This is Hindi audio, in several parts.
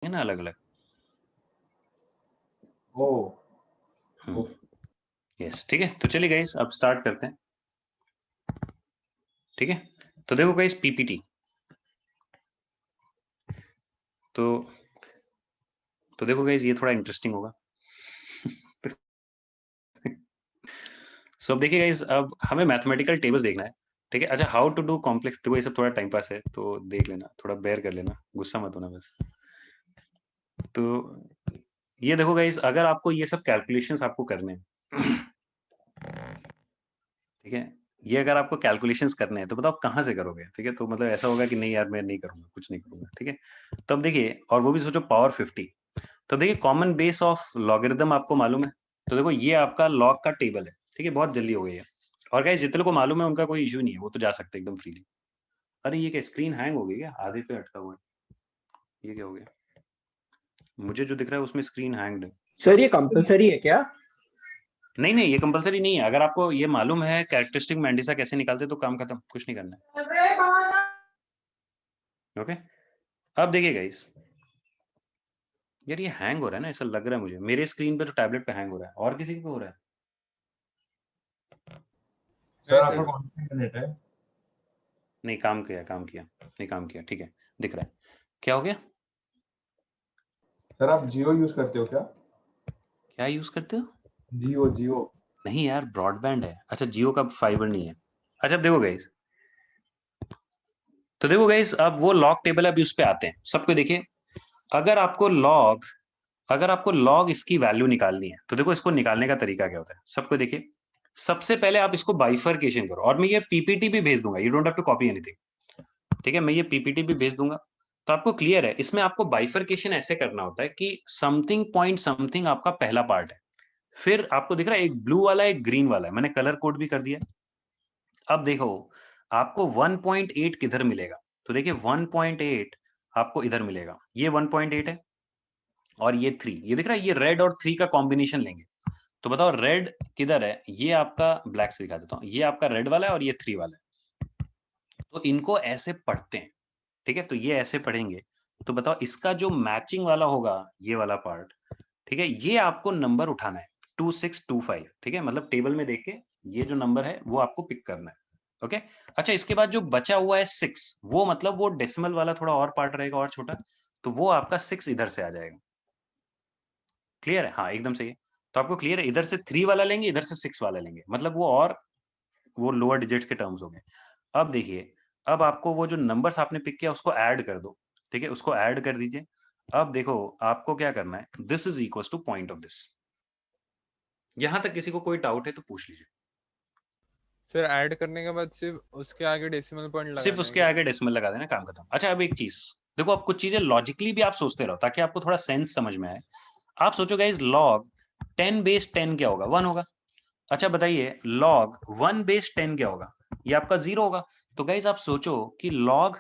ना अलग अलग। ओ यस ठीक है, तो चलिए गाइस अब स्टार्ट करते हैं। ठीक है, तो देखो गाइस पीपीटी, तो देखो गाइस ये थोड़ा इंटरेस्टिंग होगा। सो अब देखिए गाइस, अब हमें मैथमेटिकल टेबल्स देखना है। ठीक है, अच्छा हाउ टू डू कॉम्प्लेक्स, देखो ये सब थोड़ा टाइम पास है तो देख लेना, थोड़ा बेयर कर लेना, गुस्सा मत होना बस। तो ये देखो गाइस, अगर आपको ये सब कैलकुलेशंस आपको करने हैं, ठीक है, ये अगर आपको कैलकुलेशंस करने हैं तो बताओ आप कहाँ से करोगे। ठीक है, तो मतलब ऐसा होगा कि नहीं यार मैं नहीं करूंगा, कुछ नहीं करूंगा। ठीक है, तो अब देखिए, और वो भी सोचो पावर 50। तो देखिए कॉमन बेस ऑफ लॉगरिदम आपको मालूम है, तो देखो ये आपका लॉग का टेबल है। ठीक है, बहुत जल्दी हो गई है। और गाइस जितने को मालूम है उनका कोई इशू नहीं है, वो तो जा सकते एकदम फ्रीली। अरे ये क्या स्क्रीन हैंग हो गई क्या, आधे पे अटका हुआ है, ये क्या हो गया? मुझे जो दिख रहा है उसमें स्क्रीन हैंग्ड है। सर ये कंपलसरी है क्या? नहीं नहीं, ये कंपलसरी नहीं है। अगर आपको ये मालूम है कैरेक्टरिस्टिक मैंडिसा कैसे निकालते तो काम खत्म, कुछ नहीं करना है। ओके, अब देखिए गाइस, यार ये हैंग हो रहा है ना, ऐसा लग रहा है मुझे। मेरे स्क्रीन पे तो टैबलेट पे हैंग हो रहा है, और किसी को हो रहा है? सर आपका कौन सा इंटरनेट है? नहीं काम किया, काम किया, नहीं काम किया। ठीक है, दिख रहा है। क्या हो गया? सर आप जियो यूज करते हो क्या? क्या यूज करते हो? जियो जियो। नहीं यार, ब्रॉडबैंड है। अच्छा, जियो का फाइबर नहीं है। अच्छा अब देखो गाइस, तो देखो गाइस अब वो लॉग टेबल है, अभी उस पे आते हैं। सबको देखिए, अगर आपको लॉग इसकी वैल्यू निकालनी है तो देखो इसको निकालने का तरीका क्या होता है। सबको देखिए, सबसे पहले आप इसको बाइफरकेशन करो, और मैं ये पीपीटी भी भेज दूंगा, you don't have to copy anything. ठीक है, मैं ये पीपीटी भी भेज दूंगा, तो आपको क्लियर है। इसमें आपको बाइफरकेशन ऐसे करना होता है कि समथिंग पॉइंट समथिंग आपका पहला पार्ट है, फिर आपको दिख रहा है एक ब्लू वाला एक ग्रीन वाला है, मैंने कलर कोड भी कर दिया। अब देखो आपको 1.8 किधर मिलेगा, तो देखिए 1.8 आपको इधर मिलेगा, ये 1.8 है, और ये 3, ये दिख रहा है, ये रेड और 3 का कॉम्बिनेशन लेंगे। तो बताओ रेड किधर है, ये आपका ब्लैक से दिखा देता हूं, ये आपका रेड वाला है और ये 3 वाला है। तो इनको ऐसे पढ़ते हैं। ठीक है, तो ये ऐसे पढ़ेंगे, तो बताओ इसका जो मैचिंग वाला होगा, ये वाला पार्ट, ठीक है, ये आपको नंबर उठाना है 2625। ठीक है, मतलब टेबल में देख के ये जो नंबर है वो आपको पिक करना है। ओके, अच्छा इसके बाद जो बचा हुआ है 6, वो मतलब वो डेसिमल वाला थोड़ा और पार्ट रहेगा और छोटा, तो वो आपका 6 इधर से आ जाएगा। क्लियर है? हाँ एकदम सही है। तो आपको क्लियर है, इधर से 3 वाला लेंगे, इधर से 6 वाला लेंगे, मतलब वो और वो लोअर डिजिट्स के टर्म्स हो गए। अब देखिए, अब आपको वो जो नंबर्स आपने पिक किया उसको ऐड कर दो। ठीक है, उसको ऐड कर दीजिए। अब देखो आपको क्या करना है, this is equal two point of this. यहां तक किसी को कोई डाउट है तो पूछ लीजिए। सर ऐड करने के बाद सिर्फ उसके आगे डेसिमल पॉइंट सिर्फ लगाना है उसके क्या? आगे डेसिमल लगा देना, काम खत्म। अच्छा अब एक चीज देखो, आप कुछ चीजें लॉजिकली भी आप सोचते रहो ताकि आपको थोड़ा सेंस समझ में आए। आप सोचो गाइस, लॉग 10 बेस 10 क्या होगा? 1 होगा। अच्छा बताइए, लॉग 1 बेस 10 क्या होगा? ये आपका 0 होगा। तो गाइस आप सोचो कि लॉग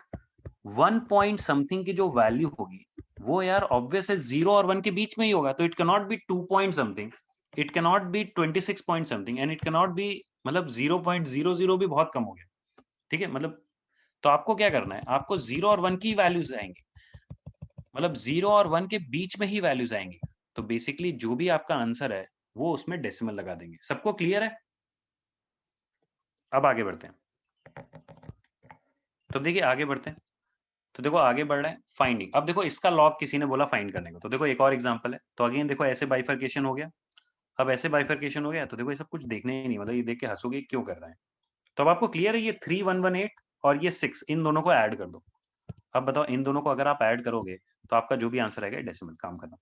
1 पॉइंट समथिंग की जो वैल्यू होगी, वो यार ऑब्वियस है 0 और 1 के बीच में ही होगा। तो it can not be 2 point something, it can not be 26 point something, and it can not be, मतलब 0.00 भी बहुत कम हो गया। ठीक है, मतलब तो आपको क्या करना है, आपको 0 और 1 की वैल्यूज आएंगी, मतलब 0 और 1 के बीच में ही वैल्यूज आएंगी। तो बेसिकली जो भी आपका आंसर है वो उसमें डेसिमल लगा देंगे। सबको क्लियर है? अब आगे बढ़ते हैं। तो देखिए आगे बढ़ते हैं, तो देखो आगे बढ़ रहे हैं फाइंडिंग। अब देखो इसका लॉग किसी ने बोला फाइंड करने को, तो देखो एक और एग्जांपल है। तो अगेन देखो ऐसे बाइफरकेशन हो गया। अब ऐसे बाइफरकेशन हो गया तो देखो ये सब कुछ देखने ही नहीं, मतलब ये देख के हंसोगे क्यों कर रहे हैं। तो अब आपको क्लियर है, ये 3118 और ये 6, इन दोनों को ऐड कर दो। अब बताओ इन दोनों को अगर आप ऐड करोगे तो आपका जो भी आंसर आएगा डेसिमल, काम खत्म।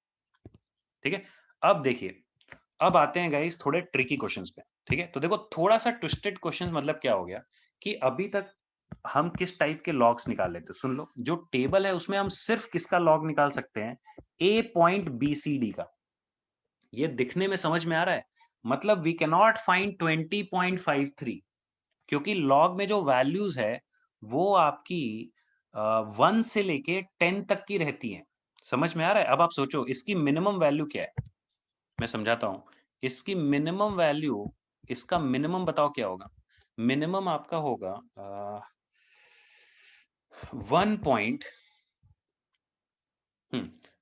ठीक है, अब देखिए, अब आते हैं गाइस थोड़े ट्रिकी क्वेश्चंस पे। ठीक है, तो देखो थोड़ा सा ट्विस्टेड क्वेश्चन, मतलब क्या हो गया कि अभी तक हम किस टाइप के लॉग्स निकाल लेते, सुन लो। जो टेबल है उसमें हम सिर्फ किसका लॉग निकाल सकते हैं? ए पॉइंट बी सी डी का। ये दिखने में समझ में आ रहा है, मतलब वी कैन नॉट फाइंड 20.53, क्योंकि लॉग में जो वैल्यूज है वो आपकी 1 से लेके 10 तक की रहती हैं। समझ में आ रहा है? अब आप सोचो इसकी मिनिमम वैल्यू क्या है, मैं समझाता हूं। इसकी मिनिमम वैल्यू, इसका मिनिमम बताओ क्या होगा? मिनिमम आपका होगा 1 पॉइंट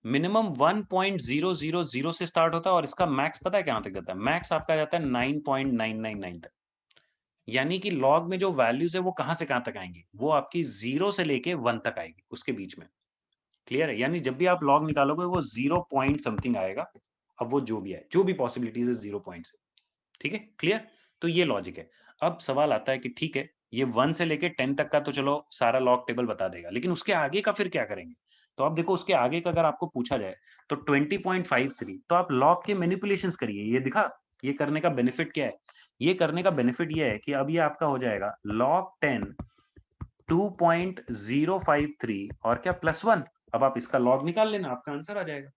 मिनिमम 1.000 से स्टार्ट होता है और इसका मैक्स पता है कहां तक जाता है? मैक्स आपका जाता है 9.999 तक। यानी कि लॉग में जो वैल्यूज है वो कहां से कहां तक आएंगी? वो आपकी 0 से लेके 1 तक आएगी, उसके बीच में। क्लियर है? यानी जब भी आप लॉग निकालोगे वो 0 पॉइंट समथिंग आएगा। अब वो जो भी है, जो भी पॉसिबिलिटीज है 0 पॉइंट से। ठीक है, क्लियर? तो ये लॉजिक है। अब सवाल आता है कि ठीक है, ये 1 से लेके 10 तक का तो चलो सारा लॉग टेबल बता देगा, लेकिन उसके आगे का फिर क्या करेंगे? तो आप देखो, उसके आगे का अगर आपको पूछा जाए तो 20.53, तो आप लॉग के मैनिपुलेशंस करिए। ये दिखा, ये करने का बेनिफिट क्या है? ये करने का बेनिफिट ये है कि अब ये आपका हो जाएगा log 10 2.053 और क्या +1। अब आप इसका लॉग निकाल लेना, आपका आंसर आ जाएगा,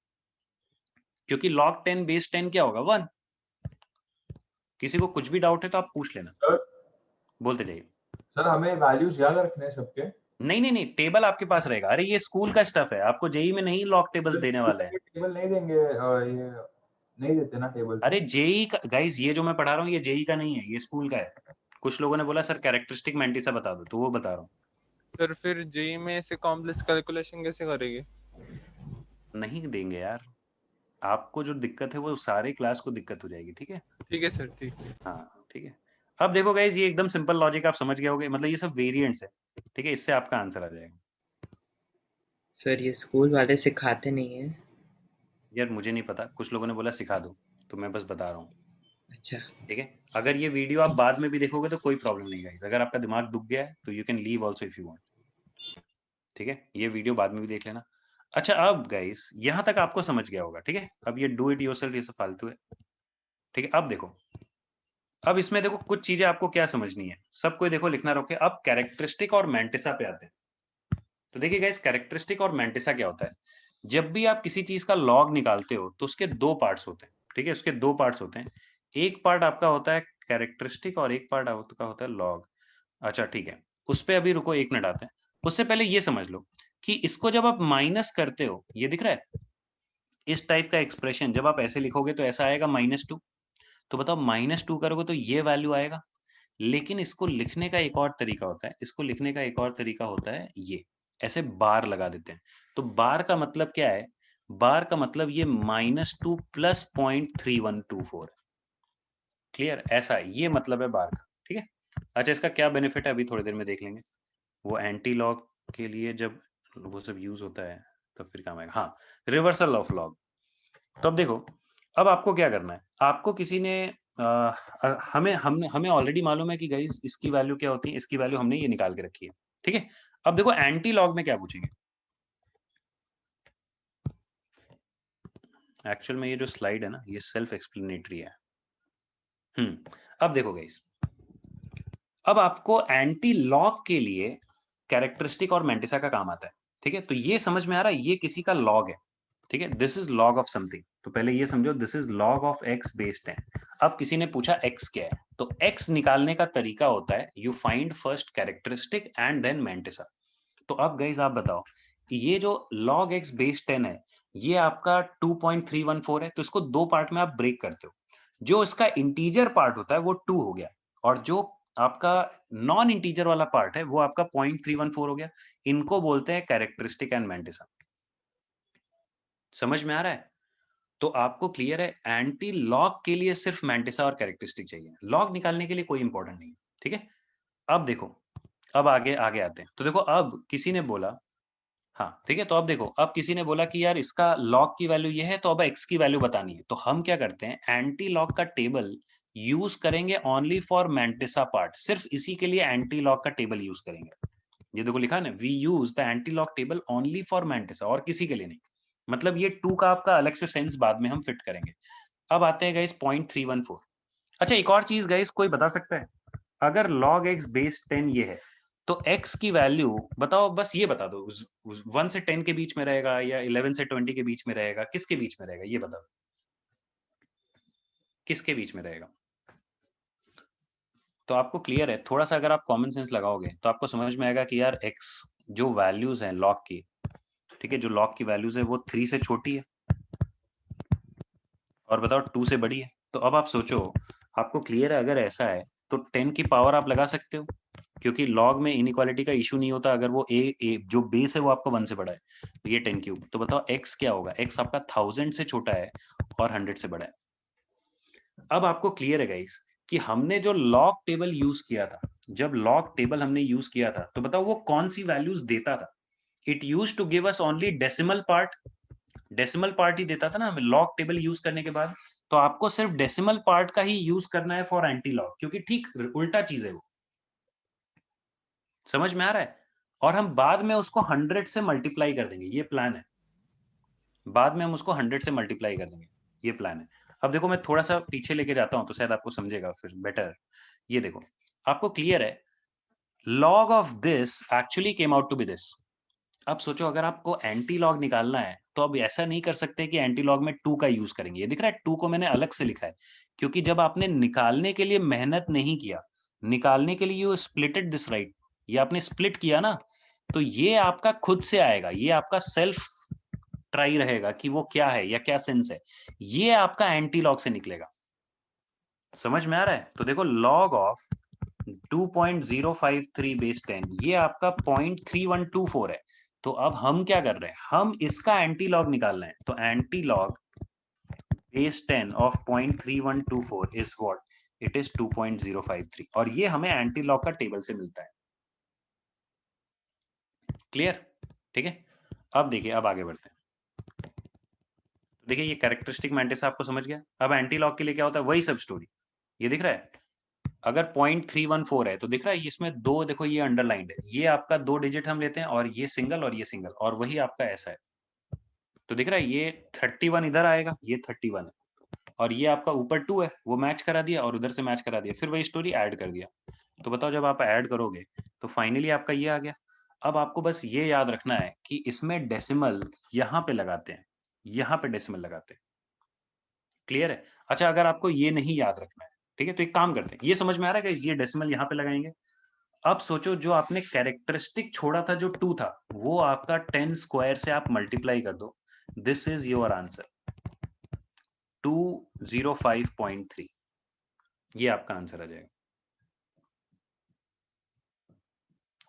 क्योंकि log 10 बेस 10 क्या होगा? 1। किसी को कुछ भी डाउट है तो आप पूछ लेना, सर बोलते जाइए। सर हमें वैल्यूज याद रखने हैं सबके। नहीं नहीं नहीं, टेबल आपके पास रहेगा। अरे ये स्कूल का स्टफ है, आपको जेई में नहीं लॉग टेबल्स देने वाले हैं। टेबल नहीं देंगे, ये नहीं देते ना टेबल। अरे जेई का गाइस, ये जो मैं पढ़ा रहा हूँ ये जेई का नहीं है, ये स्कूल का है। कुछ लोगों ने बोला सर कैरेक्टरिस्टिक मैंटिसा बता दो, तो वो बता रहा हूँ। सर फिर जेई में ऐसे कॉम्प्लेक्स कैलकुलेशन कैसे करेंगे? नहीं देंगे यार, आपको जो दिक्कत है वो सारे क्लास को दिक्कत हो जाएगी। ठीक है, ठीक है सर, ठीक है। हाँ ठीक है। अब देखो गाइस, ये एकदम सिंपल लॉजिक आप समझ गए होगे, मतलब ये सब वेरिएंट्स है। ठीक है, इससे आपका आंसर आ जाएगा। सर ये स्कूल वाले सिखाते नहीं है। यार मुझे नहीं पता, कुछ लोगों ने बोला सिखा दो, तो मैं बस बता रहा हूँ। अच्छा। ठीक है, अगर ये वीडियो आप बाद में भी देखोगे तो कोई प्रॉब्लम नहीं गाइस। अगर आपका दिमाग दुख गया है तो you can leave also if you want. ठीक है, ये वीडियो बाद में भी देख लेना। अच्छा, अब गाइस यहाँ तक आपको समझ गया होगा। ठीक है, अब ये डू इट योरसेल्फ ये सब फालतू है। ठीक है, अब देखो, अब इसमें देखो कुछ चीजें आपको क्या समझनी है, सबको देखो लिखना रोके। अब कैरेक्टरिस्टिक और मैंटिसा पे आते हैं। तो देखिए गाइस, कैरेक्टरिस्टिक और मैंटिसा क्या होता है? जब भी आप किसी चीज का लॉग निकालते हो तो उसके दो पार्ट्स होते हैं। ठीक है, उसके दो पार्ट्स होते हैं। एक पार्ट आपका होता है कैरेक्टरिस्टिक और एक पार्ट आपका होता है लॉग। अच्छा ठीक है, उस पे अभी रुको, 1 मिनट आते हैं। उससे पहले ये समझ लो कि इसको जब आप माइनस करते हो, ये दिख रहा है इस टाइप का एक्सप्रेशन, जब आप ऐसे लिखोगे तो ऐसा आएगा -2। तो बताओ -2 करोगे तो ये वैल्यू आएगा। लेकिन इसको लिखने का एक और तरीका होता है, इसको लिखने का एक और तरीका होता है, ये ऐसे बार लगा देते हैं। तो बार का मतलब क्या है? बार का मतलब ये -2 प्लस 0.3124 है। क्लियर? ऐसा है, ये मतलब है बार का। ठीक है, अच्छा इसका क्या बेनिफिट है अभी थोड़ी देर में देख लेंगे। वो एंटी लॉग के लिए जब वो सब यूज होता है तब फिर काम आएगा। हाँ, रिवर्सल ऑफ लॉग। तो अब देखो, अब आपको क्या करना है, आपको किसी ने हमें हमने हमें ऑलरेडी मालूम है कि गाइस इसकी वैल्यू क्या होती है, इसकी वैल्यू हमने ये निकाल के रखी है। ठीक है, अब देखो एंटी लॉग में क्या पूछेंगे। एक्चुअल में ये जो स्लाइड है ना, ये सेल्फ एक्सप्लेनेटरी है। अब देखो गाइस, अब आपको एंटी लॉग के लिए कैरेक्टरिस्टिक और मैंटिसा का काम आता है। ठीक है, तो ये समझ में आ रहा है, ये किसी का लॉग है। ठीक है, this is log of something. तो पहले ये समझो, this is log of x base 10। अब किसी ने पूछा x क्या है, तो x निकालने का तरीका होता है you find first characteristic and then mantissa. तो अब गाइस आप बताओ, ये जो log x बेस 10 है, ये आपका 2.314 है। तो इसको दो पार्ट में आप ब्रेक करते हो। जो इसका इंटीजर पार्ट होता है वो 2 हो गया, और जो आपका नॉन इंटीजर वाला पार्ट है वो आपका 0.314 हो गया। इनको बोलते हैं कैरेक्टरिस्टिक एंड मैंटिसा। समझ में आ रहा है? तो आपको क्लियर है, एंटी लॉग के लिए सिर्फ मैंटिसा और कैरेक्टरिस्टिक चाहिए, लॉग निकालने के लिए कोई इंपॉर्टेंट नहीं है। ठीक है, अब देखो, अब आगे आगे आते हैं। तो देखो, अब किसी ने बोला, हाँ ठीक है, तो अब देखो, अब किसी ने बोला कि यार इसका लॉग की वैल्यू ये है, तो अब एक्स की वैल्यू बतानी है। तो हम क्या करते हैं, एंटी लॉग का टेबल यूज करेंगे ओनली फॉर मैंटिसा पार्ट। सिर्फ इसी के लिए एंटी लॉग का टेबल यूज करेंगे। ये देखो लिखा है ना, we use the anti log table only for mantissa, और किसी के लिए नहीं। मतलब ये 2 का आपका अलग से सेंस बाद में हम फिट करेंगे। अब आते हैं गाइस 0.314। अच्छा एक और चीज गाइस, कोई बता सकता है, अगर log x बेस 10 ये है, तो x की वैल्यू बताओ, बस ये बता दो, 1 से 10 के बीच में रहेगा या 11 से 20 के बीच में रहेगा, किसके बीच में रहेगा ये बताओ, किसके बीच में रहेगा? तो आपको क्लियर है, थोड़ा सा अगर आप कॉमन सेंस लगाओगे तो आपको समझ में आएगा कि यार x जो वैल्यूज हैं log की, ठीक है, जो log की वैल्यूज है वो 3 से छोटी है, और बताओ 2 से बड़ी है। तो अब आप सोचो, आपको क्लियर है, अगर ऐसा है तो 10 की पावर आप लगा सकते हो क्योंकि लॉग में इनइक्वालिटी का इशू नहीं होता अगर वो ए जो बेस है वो आपका 1 से बड़ा है, तो ये 10 क्यूब। तो बताओ x क्या होगा? x आपका 1000 से छोटा है और 100 से बड़ा है। अब आपको क्लियर है गाइस कि हमने जो लॉग टेबल यूज किया था, जब लॉग टेबल हमने यूज किया था, तो बताओ वो कौन सी वैल्यूज देता था? It use to give us only decimal part ही देता था ना हमें लॉग टेबल यूज करने के बाद। तो आपको सिर्फ डेसिमल पार्ट का ही यूज करना है फॉर एंटी लॉग, क्योंकि ठीक उल्टा चीज है वो। समझ में आ रहा है? और हम बाद में उसको 100 से मल्टीप्लाई कर देंगे, ये प्लान है। बाद में हम उसको 100 से मल्टीप्लाई कर देंगे, ये प्लान है। अब देखो मैं थोड़ा सा पीछे लेके जाता हूं तो शायद आपको समझेगा फिर बेटर। ये देखो, आपको क्लियर है, log of this actually came out to be this. अब सोचो अगर आपको एंटी लॉग निकालना है तो अब ऐसा नहीं कर सकते कि एंटी लॉग में 2 का यूज करेंगे। ये दिख रहा है 2 को मैंने अलग से लिखा है, क्योंकि जब आपने निकालने के लिए मेहनत नहीं किया, निकालने के लिए यू स्प्लिटेड दिस राइट, ये आपने स्प्लिट किया ना, तो ये आपका खुद से आएगा, ये आपका सेल्फ ट्राई रहेगा कि वो क्या है या क्या सेंस है, ये आपका एंटी लॉग से निकलेगा। समझ में आ रहा है? तो देखो log ऑफ 2.053 बेस 10 ये आपका 0.3124 है। तो अब हम क्या कर रहे हैं, हम इसका एंटी लॉग निकाल रहे हैं। तो anti log base 10 of 0.3124 is what? It is 2.053, और ये हमें एंटी लॉग का टेबल से मिलता है। क्लियर? ठीक है, अब देखिए, अब आगे बढ़ते हैं। देखिए ये कैरेक्टरिस्टिक मैंटिस आपको समझ गया। अब एंटी लॉग के लिए क्या होता है, वही सब स्टोरी। ये दिख रहा है, अगर 0.314 है तो दिख रहा है इसमें दो, देखो ये अंडरलाइंड है, ये आपका 2 डिजिट हम लेते हैं और ये सिंगल और ये सिंगल, और वही आपका ऐसा है। तो दिख रहा है ये 31 इधर आएगा, ये 31 है, और ये आपका ऊपर 2 है, वो मैच करा दिया और उधर से मैच करा दिया, फिर वही स्टोरी ऐड कर दिया। तो बताओ जब आप ऐड करोगे तो फाइनली आपका ये आ गया। अब आपको बस ये याद रखना है कि इसमें डेसिमल यहाँ पे लगाते हैं, यहाँ पे डेसिमल लगाते हैं। क्लियर है? अच्छा, अगर आपको ये नहीं याद रखना है, ठीक है, तो एक काम करते हैं, ये समझ में आ रहा है कि ये डेसिमल यहाँ पे लगाएंगे। अब सोचो जो आपने कैरेक्टरिस्टिक छोड़ा था जो 2 था, वो आपका 10 स्क्वायर से आप मल्टीप्लाई कर दो, दिस इज योर आंसर 205.3, ये आपका आंसर आ जाएगा।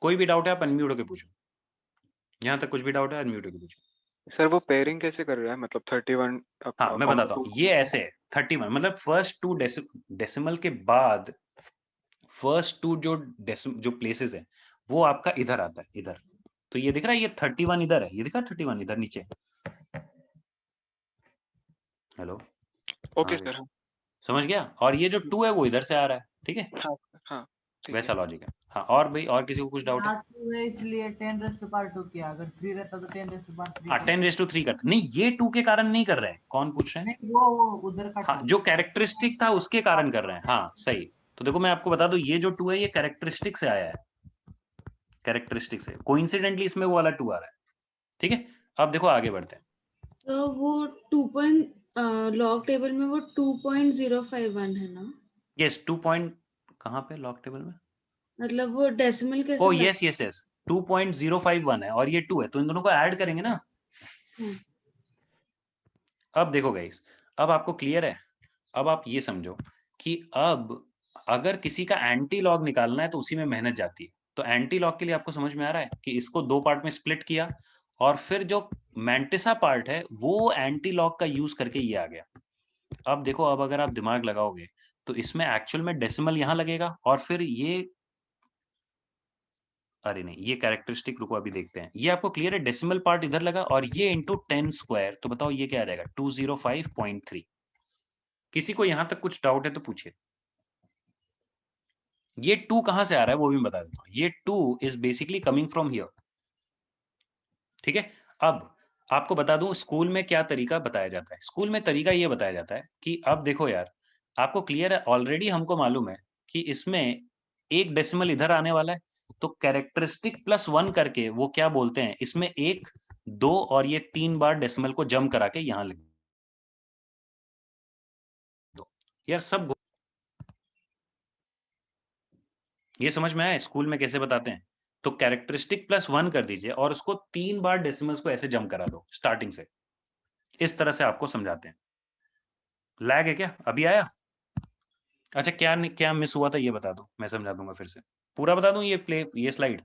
कोई भी डाउट है आप अनम्यूट होकर पूछो, यहां तक कुछ भी डाउट है अनम्यूट होकर पूछो। सर वो पेयरिंग कैसे कर रहा है, मतलब 31 हाँ मैं बताता हूँ, ये ऐसे है 31 मतलब फर्स्ट 2 डेसिमल के बाद फर्स्ट 2 जो प्लेसेस है वो आपका इधर आता है, इधर। तो ये दिख रहा है ये 31 इधर है, ये दिखा 31 इधर नीचे। Hello, okay sir. हाँ समझ गया? और ये जो 2 है वो इधर से आ रहा है, ठीक है, हाँ हाँ ठीक वैसा है। लॉजिक है। हाँ, और भाई और किसी को कुछ डाउट है? यहाँ 2 है इसलिए 10⁻² किया, अगर 3 रहता तो 10⁻3 हाँ 10⁻3 करते नहीं, ये 2 के कारण नहीं कर रहे हैं। कौन पूछ रहे हैं? नहीं, वो उधर का हाँ, जो कैरेक्टरिस्टिक था उसके कारण कर रहे हैं। हाँ सही। तो देखो मैं आपको बता दूं, ये जो 2 है ये कैरेक्टरिस्टिक से आया है, कैरेक्टरिस्टिक से, कोइंसिडेंटली इसमें वो वाला 2 आ रहा है। ठीक है, अब देखो आगे बढ़ते हैं। तो वो लॉग टेबल में वो 2.051 है ना? यस 2 पॉइंट कहाँ पे लॉग टेबल में? मतलब वो डेसिमल कैसे ओ यस यस यस 2.051 है और ये 2 है, तो इन दोनों को ऐड करेंगे ना। अब देखो गाइस, अब आपको क्लियर है? अब आप ये समझो कि अब अगर किसी का एंटी लॉग निकालना है तो उसी में मेहनत जाती है। तो एंटी लॉग के लिए आपको समझ में आ रहा है कि इसको 2 पार्ट में स्प्लिट किया, और फिर जो मैंटिसा पार्ट है वो एंटी लॉग का यूज करके ये आ गया। अब देखो, अब अगर आप दिमाग लगाओगे तो इसमें एक्चुअल में डेसिमल यहां लगेगा, और फिर ये, अरे नहीं, ये कैरेक्टरिस्टिक रुको अभी देखते हैं। ये आपको क्लियर है, डेसिमल पार्ट इधर लगा और ये इंटू 10 स्क्वायर, तो बताओ ये क्या आ जाएगा 205.3। किसी को यहां तक कुछ डाउट है तो पूछिए। ये 2 कहां से आ रहा है वो भी बता देता हूं, ये 2 is basically coming from here. ठीक है, अब आपको बता दूं स्कूल में क्या तरीका बताया जाता है। स्कूल में तरीका ये बताया जाता है कि अब देखो यार, आपको क्लियर है, ऑलरेडी हमको मालूम है कि इसमें एक डेसिमल इधर आने वाला है, तो कैरेक्टरिस्टिक प्लस 1 करके वो क्या बोलते हैं, इसमें 1 2 और ये 3 बार डेसिमल को जम करा के यहां लिख दो यार। सब ये समझ में आया स्कूल में कैसे बताते हैं? तो कैरेक्टरिस्टिक प्लस 1 कर दीजिए और उसको 3 बार डेसिमल्स को ऐसे जम करा दो स्टार्टिंग से। इस तरह से आपको समझाते हैं। लैग है क्या? अभी आया? अच्छा, क्या क्या मिस हुआ था ये बता दो, मैं समझा दूंगा फिर से। पूरा बता दूं ये स्लाइड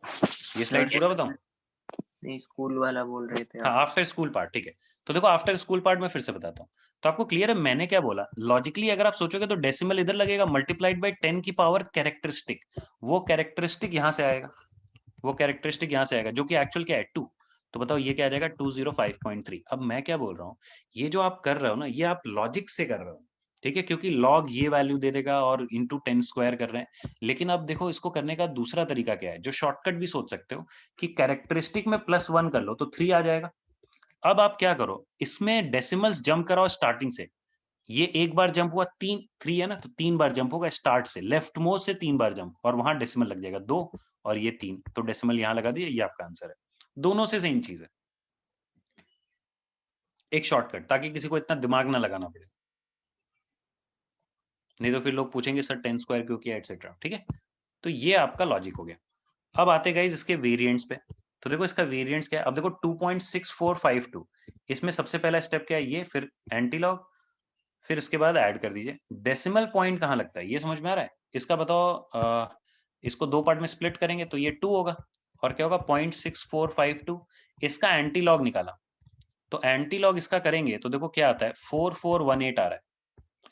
पूरा बताऊं? नहीं, स्कूल वाला बोल रहे थे हाँ, आप। आफ्टर स्कूल पार्ट, ठीक है। तो देखो आफ्टर स्कूल पार्ट में फिर से बताता हूँ। तो आपको क्लियर है मैंने क्या बोला? लॉजिकली अगर आप सोचोगे तो डेसिमल इधर लगेगा, मल्टीप्लाइड बाय 10 की पावर कैरेक्टरिस्टिक, वो कैरेक्टरिस्टिक यहाँ से आएगा, वो कैरेक्टरिस्टिक यहाँ से आएगा, जो कि एक्चुअल क्या है 2। तो बताओ ये क्या आ जाएगा 205.3। अब मैं क्या बोल रहा हूँ, ये जो आप कर रहे हो ना, ये आप लॉजिक से कर रहे हो, ठीक है, क्योंकि लॉग ये वैल्यू दे देगा और इंटू 10 स्क्वायर कर रहे हैं। लेकिन अब देखो इसको करने का दूसरा तरीका क्या है, जो शॉर्टकट भी सोच सकते हो कि कैरेक्टरिस्टिक में +1 कर लो तो 3 आ जाएगा। अब आप क्या करो, इसमें डेसिमल्स जंप कराओ स्टार्टिंग से। ये एक बार जंप हुआ 3 है ना, तो 3 बार जंप होगा स्टार्ट से, लेफ्ट मोस्ट से 3 बार जंप, और वहां डेसिमल लग जाएगा 2 और ये 3, तो डेसिमल यहां लगा दिया, ये आपका आंसर है। दोनों से सेम चीज है, एक शॉर्टकट, ताकि किसी को इतना दिमाग ना लगाना पड़े, नहीं तो फिर लोग पूछेंगे सर 10 स्क्वायर क्यों किया एटसेट्रा, ठीक है। तो ये आपका लॉजिक हो गया। अब आते गाइस इसके वेरिएंट्स पे। तो देखो इसका वेरिएंट्स क्या है, अब देखो 2.6452, इसमें सबसे पहला स्टेप क्या है, ये, फिर एंटीलॉग, फिर इसके बाद ऐड कर दीजिए। डेसिमल पॉइंट कहाँ लगता है ये समझ में आ रहा है? इसका बताओ, इसको 2 पार्ट में स्प्लिट करेंगे तो ये 2 होगा, और क्या होगा 0.6452। इसका एंटीलॉग निकाला, तो एंटीलॉग इसका करेंगे तो देखो क्या आता है 4418 आ रहा है,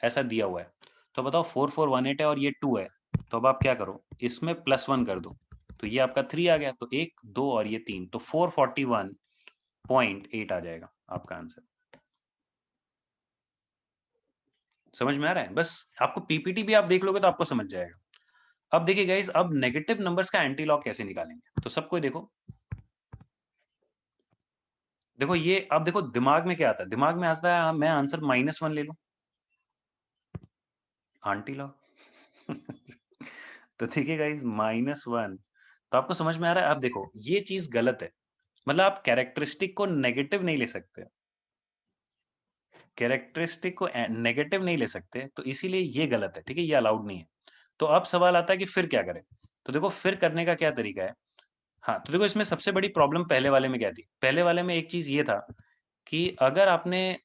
ऐसा दिया हुआ है। तो बताओ 4418 है और ये 2 है, तो अब आप क्या करो, इसमें +1 कर दो, तो ये आपका 3 आ गया, तो 1 2 और ये 3, तो 441.8 आ जाएगा आपका आंसर। समझ में आ रहा है? बस आपको पीपीटी भी आप देख लोगे तो आपको समझ जाएगा। अब देखिए गाइस, अब नेगेटिव नंबर्स का एंटीलॉग कैसे निकालेंगे, तो सबको देखो, देखो ये, अब देखो दिमाग में क्या आता है, दिमाग में आता है मैं आंसर -1 ले लूं, एंटीलॉग तो देखिए गाइस -1, तो आपको समझ में आ रहा है? अब देखो ये चीज गलत है, मतलब आप कैरेक्टरिस्टिक को नेगेटिव नहीं ले सकते, कैरेक्टरिस्टिक को नेगेटिव नहीं ले सकते, तो इसीलिए ये गलत है, ठीक है, ये अलाउड नहीं है। तो अब सवाल आता है कि फिर क्या करें, तो देखो फिर करने का क्या तरीका है। हाँ, तो देखो इसमें सबसे बड़ी प्रॉब्लम पहले वाले में क्या थी, पहले वाले में एक चीज ये था कि अगर आपने,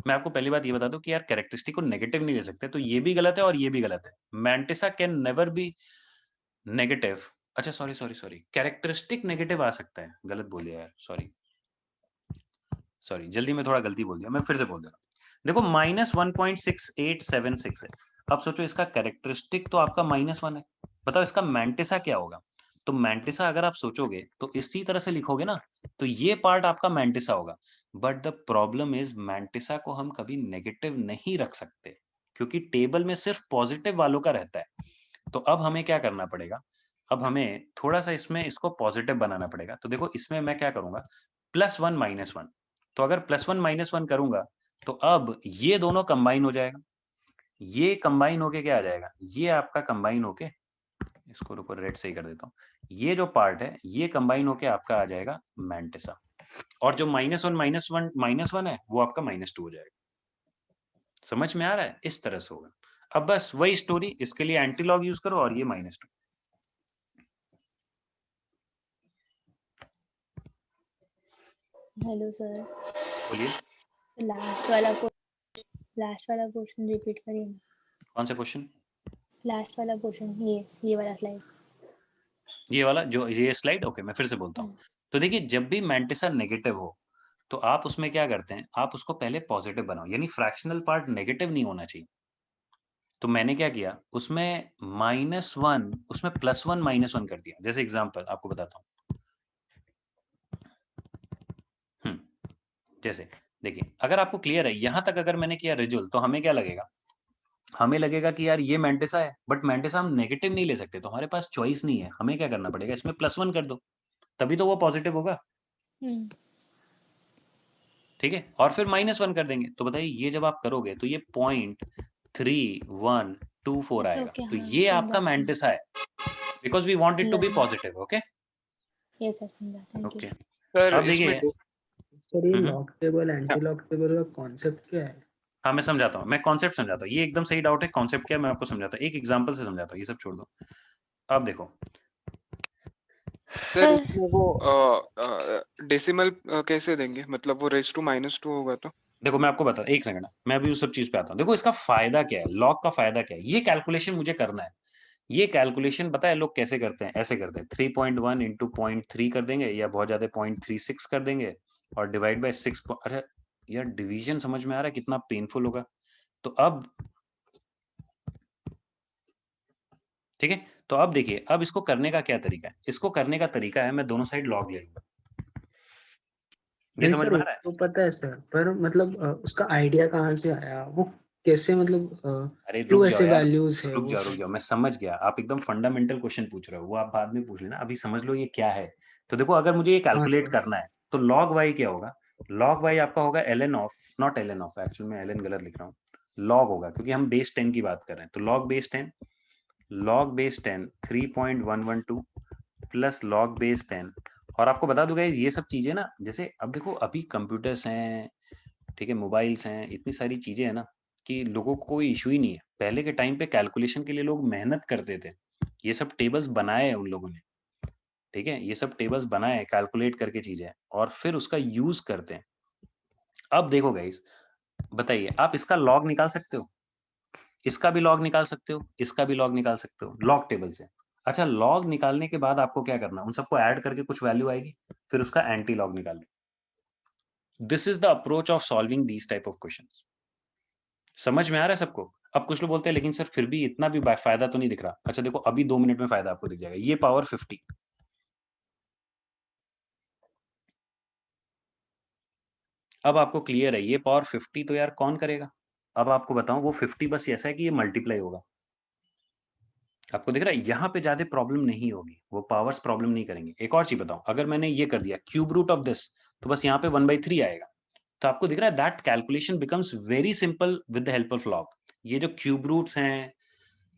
मैं आपको पहली बात ये बता दूं कि यार कैरेक्टरिस्टिक को नेगेटिव नहीं ले सकते, तो ये भी गलत है और ये भी गलत है। Mantissa can never be negative, अच्छा सॉरी, कैरेक्टरिस्टिक नेगेटिव आ सकता है, गलत बोल दिया यार, सॉरी जल्दी में थोड़ा गलती बोल दिया, मैं फिर से बोल दे रहा हूँ। देखो -1.6876 है। अब सोचो इसका कैरेक्टरिस्टिक तो आपका -1 है, बताओ इसका मैंटिसा क्या होगा। तो मैंटिसा अगर आप सोचोगे तो इसी तरह से लिखोगे ना, तो ये पार्ट आपका मैंटिसा होगा। But the problem is mantissa को हम कभी नेगेटिव नहीं रख सकते, क्योंकि टेबल में सिर्फ पॉजिटिव वालों का रहता है। तो अब हमें क्या करना पड़ेगा, अब हमें थोड़ा सा इसमें इसको पॉजिटिव बनाना पड़ेगा। तो देखो इसमें मैं क्या करूंगा, +1 -1, तो अगर +1 -1 करूंगा तो अब ये दोनों कंबाइन हो जाएगा, ये कंबाइन होके क्या आ जाएगा, ये आपका कंबाइन होके, इसको रुको रेड से ही कर देता हूँ, ये जो पार्ट है ये कंबाइन होके आपका आ जाएगा मैंटिसा, और जो -1 है वो आपका -2 हो जाएगा। समझ में आ रहा है? इस तरह से होगा। अब बस वही स्टोरी, इसके लिए एंटीलॉग यूज करो और ये -2। हेलो सर, बोलिए लास्ट वाला क्वेश्चन रिपीट करिए ना। कौन सा क्वेश्चन? लास्ट वाला क्वेश्चन, ये वाला स्लाइड, ये वाला जो ये स्लाइड, ओके मैं फिर से बोलता हूँ। तो देखिए जब भी मैंटिसा नेगेटिव हो तो आप उसमें क्या करते हैं, आप उसको पहले पॉजिटिव बनाओ, यानी फ्रैक्शनल पार्ट नेगेटिव नहीं होना चाहिए। तो मैंने क्या किया, उसमें -1, उसमें +1 -1 कर दिया। जैसे एग्जांपल आपको बताता हूँ, जैसे देखिए अगर आपको क्लियर है यहां तक, अगर मैंने किया रिजुअल, तो हमें क्या लगेगा, हमें लगेगा कि यार ये मैंटिसा है, बट मैंटिसा हम नेगेटिव नहीं ले सकते, तो हमारे पास चॉइस नहीं है, हमें क्या करना पड़ेगा, इसमें +1 कर दो, तभी तो वो पॉजिटिव होगा, ठीक है, और फिर -1 कर देंगे। तो बताइए ये जब आप करोगे तो ये 0.3124 अच्छा आएगा, ओके, तो हाँ ये समझा। आपका मैंटिसा है, because we want it to be positive. Okay yes sir, समझा, थैंक ओके। यू। सर अब देखिए इसमें सर ये log table anti log table का कॉन्सेप्ट क्या है? हाँ मैं समझाता हूँ, मैं कॉन्सेप्ट समझाता हूँ, ये एकदम सही डाउट है, कॉन्सेप्ट क्या है मैं आपको समझाता हूँ, एक एग्जांपल से समझाता हूँ, ये सब छोड़ दो। अब देखो सर इसमें वो डेसिमल कैसे देंगे, मतलब वो रेज टू -2 होगा तो देखो मैं आपको बता, एक सेकंड, मैं अभी उस सब चीज पे आता हूँ। देखो इसका फायदा क्या है, लॉग का फायदा क्या है, ये कैलकुलेशन मुझे करना है। ये कैलकुलेशन पता है लोग कैसे करते हैं, ऐसे करते हैं 3.1 इंटू 0.3 कर देंगे, या बहुत ज्यादा 0.36 कर देंगे और डिवाइड बाय 6। अरे यार डिवीजन समझ में आ रहा है कितना पेनफुल होगा। तो अब ठीक है, तो अब देखिए, अब इसको करने का क्या तरीका है, इसको करने का तरीका है मैं दोनों साइड लॉग ले लूंगा। ये नहीं समझ सर, में आ रहा है? तो पता है सर, पर मतलब उसका आइडिया कहाँ से आया, वो कैसे, मतलब अरे क्यों रुक जाओ ऐसे यार, वैल्यूज है रुक वो जाओ सर? रुक जाओ, मैं समझ गया। आप एकदम फंडामेंटल क्वेश्चन पूछ रहे हो, वो आप बाद में पूछ लेना, अभी समझ लो ये क्या है। तो देखो अगर मुझे ये हाँ कैलकुलेट सर। करना है तो log y क्या होगा, log y आपका होगा ln of, not ln of, actually मैं ln गलत लिख रहा हूँ, log होगा क्योंकि हम बेस 10 की बात कर रहे हैं। तो log base 10, log base 10 3.112 plus log base 10। और आपको बता दूंगा ये सब चीजें ना, जैसे अब देखो अभी कंप्यूटर्स हैं, ठीक है, मोबाइल्स हैं, इतनी सारी चीजें हैं ना कि लोगों को कोई इशू ही नहीं है। पहले के टाइम पे कैलकुलेशन के लिए लोग मेहनत करते थे, ये सब टेबल्स बनाए हैं उन लोगों ने, ठीक है, ये सब टेबल्स बनाए हैं कैलकुलेट करके चीजें, और फिर उसका यूज करते हैं। अब देखो गाइस, बताइए आप इसका लॉग निकाल सकते हो, इसका भी लॉग निकाल सकते हो, इसका भी लॉग निकाल सकते हो लॉग टेबल से। अच्छा, लॉग निकालने के बाद आपको क्या करना, उन सबको ऐड करके कुछ वैल्यू आएगी, फिर उसका एंटी लॉग निकाल लो। This is the approach of solving these type of questions. समझ में आ रहा है सबको? अब कुछ लोग बोलते हैं लेकिन सर फिर भी इतना भी फायदा तो नहीं दिख रहा। अच्छा देखो अभी 2 मिनट में फायदा आपको दिख जाएगा। ये पावर 50, अब आपको क्लियर है, ये पावर 50 तो यार कौन करेगा। अब आपको बताऊं, वो 50 बस ऐसा है कि ये मल्टीप्लाई होगा। आपको दिख रहा है यहाँ पे ज्यादा प्रॉब्लम नहीं होगी, वो पावर्स प्रॉब्लम नहीं करेंगे। एक और चीज बताऊं, अगर मैंने ये कर दिया क्यूब रूट ऑफ दिस, तो बस यहाँ पे 1/3 आएगा। तो आपको दिख रहा है that calculation becomes very simple with the help of log. ये जो क्यूब रूट्स हैं,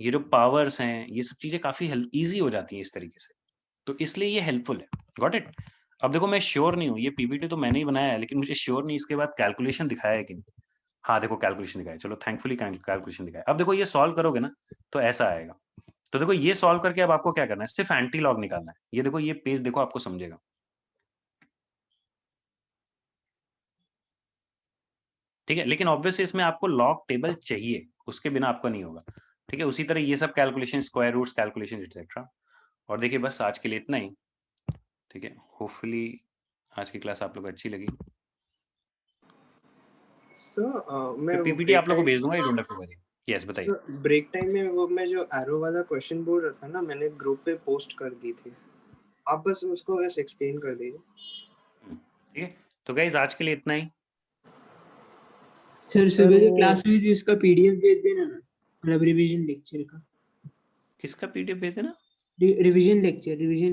ये जो पावर्स हैं, ये सब चीजें काफी इजी हो जाती हैं इस तरीके से, तो इसलिए ये हेल्पफुल है। Got it? अब देखो मैं श्योर नहीं हूँ, ये पीपीटी तो मैंने ही बनाया है, लेकिन मुझे श्योर नहीं इसके बाद कैलकुलेशन दिखाया है कि नहीं। हाँ देखो कैलकुलेशन दिखाया, चलो थैंकफुली कैलकुलेशन दिखाया। अब देखो ये सॉल्व करोगे ना तो ऐसा आएगा। तो देखो ये सॉल्व करके अब आपको क्या करना है, सिर्फ एंटी लॉग निकालना है। ये देखो ये पेज देखो, आपको समझेगा। ठीक है, लेकिन ऑब्वियसली इसमें आपको लॉग टेबल चाहिए, उसके बिना आपका नहीं होगा। ठीक है, उसी तरह ये सब calculation, square roots calculation etcetera. और देखिए बस आज के लिए इतना ही। ठीक है, होपफुली आज की क्लास आप लोग अच्छी लगी। सर मैं वो पीपीटी ब्रेक आप लोगों को टाइम, भेज दूंगा, you don't have to worry. Yes बताइए। सर ब्रेक टाइम में वो मैं जो एरो वाला क्वेश्चन बोल रहा था ना, मैंने ग्रुप पे पोस्ट कर दी थी, आप बस उसको बस एक्सप्लेन कर दीजिए। ठीक है, तो गाइस आज के लिए इतना ही। सर सुबह जो क्लास हुई थी उसका पीडीएफ भेज देना ना, मतलब रिवीजन लेक्चर का। किसका पीडीएफ भेज देना? रिवीजन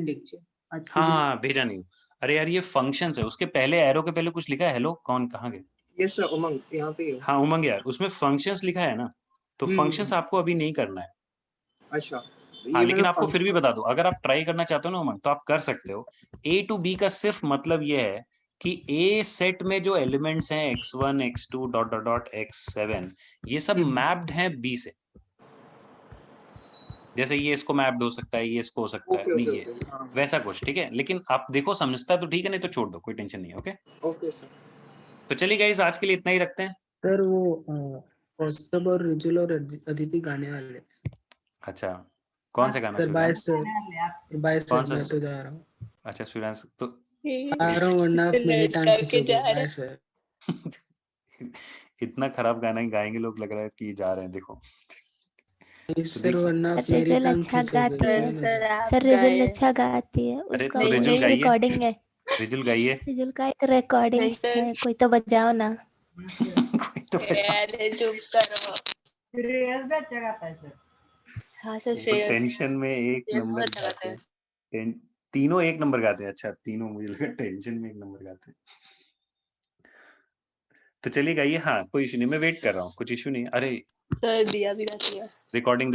लेक्चर आज हाँ हाँ भेजा नहीं। अरे यार ये फंक्शंस है, उसके पहले एरो के पहले कुछ लिखा है, हेलो कौन कहाँ गए? यस सर, उमंग यहाँ पे है। हाँ उमंग यार, उसमें फंक्शंस लिखा है ना, तो फंक्शंस आपको अभी नहीं करना है। अच्छा, हाँ ये लेकिन मतलब आपको फिर भी बता दूं, अगर आप ट्राई करना चाहते हो ना उमंग, तो आप कर सकते हो। ए टू बी का सिर्फ मतलब ये है कि ए सेट में जो एलिमेंट्स हैं x1 x2 dot dot dot x7, ये सब मैप्ड हैं बी से। जैसे ये इसको मैप्ड हो सकता है, ये इसको हो सकता है, ओके नहीं ओके ये ओके, हाँ वैसा कुछ। ठीक है, लेकिन आप देखो समझता है तो ठीक है, नहीं तो छोड़ दो, कोई टेंशन नहीं है। Okay okay sir. तो चलिए गाइस आज के लिए इतना ही रखते हैं। सर वो कौस्तुभ और रिजुल और अदिति गाने वाले। अच्छा कौन सा गाना? Sir by Suryansh? Sir, by कौन सर, सा? मैं तो जा रहा हूँ। अच्छा सूर्यांश तो आ रहा हूँ वरना आप मेरी टांग खींचोगे। Bye sir. इतना खराब गाना गाएंगे लोग, लग रहा है कि जा रहे हैं। देखो तो सर वरना आप मेरी रिजल टांग अच्छा खींचोगे, गाती है इसलिए सर, रिजल अच्छा गाती है, अरे उसका तो रिजुल एक गाइए, रिकॉर्डिंग है। रिजुल गाइए। रिजल का एक रिकॉर्डिंग है, कोई तो बजाओ ना। कोई तो चुप करो। श्रेयस भी अच्छा गाता है सर। हाँ सर वो श्रेयस, टेंशन में एक श्रेयस नंबर बहुत अच्छा गाते गाता है। हैं। तीनों एक नंबर गाते हैं। अच्छा तीनों, मुझे लगा टेंशन में एक नंबर गाते हैं। तो चलिए गाइए, हाँ कोई इशू नहीं, मैं वेट कर रहा हूँ, कुछ इशू नहीं। अरे सर दिया भी गाती है। रिकॉर्डिंग